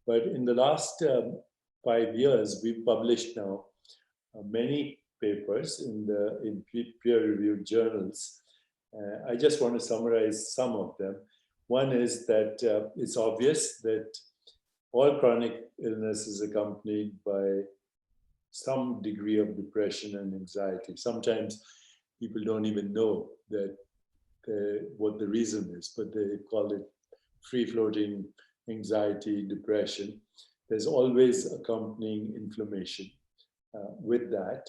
But in the last 5 years, we've published now many papers in peer-reviewed journals. I just want to summarize some of them. One is that it's obvious that all chronic illness is accompanied by some degree of depression and anxiety. Sometimes people don't even know that what the reason is, but they call it free-floating anxiety, depression. There's always accompanying inflammation with that,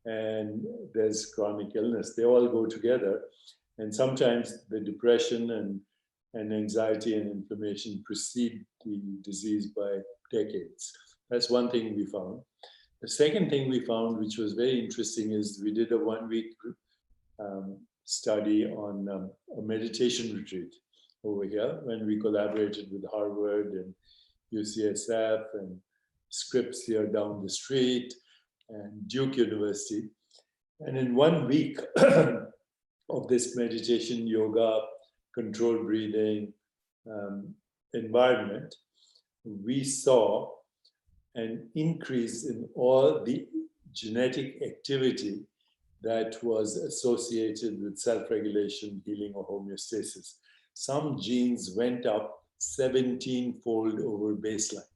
and there's chronic illness. They all go together, and sometimes the depression and anxiety and inflammation precede the disease by decades. That's one thing we found. The second thing we found, which was very interesting, is we did a 1-week study on a meditation retreat over here when we collaborated with Harvard and UCSF and Scripps here down the street and Duke University. And in 1 week of this meditation, yoga, controlled breathing environment, we saw an increase in all the genetic activity that was associated with self-regulation, healing, or homeostasis. Some genes went up 17-fold over baseline.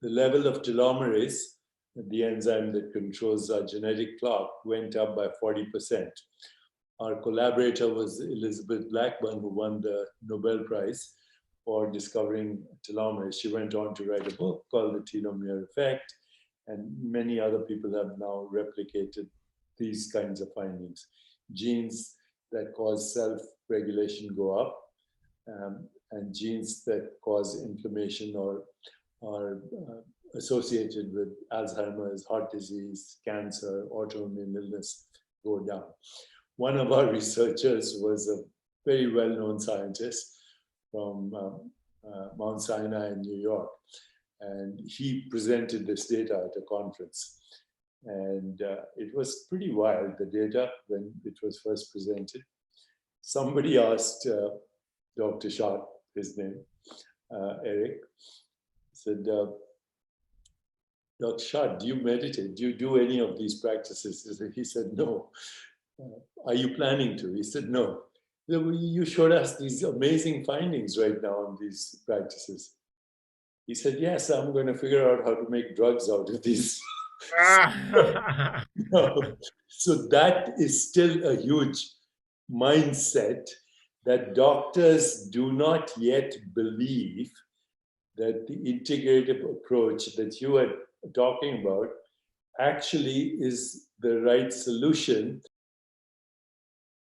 The level of telomerase, the enzyme that controls our genetic clock, went up by 40%. Our collaborator was Elizabeth Blackburn, who won the Nobel Prize for discovering telomerase. She went on to write a book called The Telomere Effect, and many other people have now replicated these kinds of findings. Genes that cause self-regulation go up, and genes that cause inflammation or are associated with Alzheimer's, heart disease, cancer, autoimmune illness go down. One of our researchers was a very well-known scientist from Mount Sinai in New York, and he presented this data at a conference. And it was pretty wild, the data, when it was first presented. Somebody asked Dr. Shah, his name, Eric, said, Dr. Shah, do you meditate? Do you do any of these practices? He said, no. Are you planning to? He said, no. You showed us these amazing findings right now on these practices. He said, yes, I'm going to figure out how to make drugs out of these. So that is still a huge mindset that doctors do not yet believe that the integrative approach that you are talking about actually is the right solution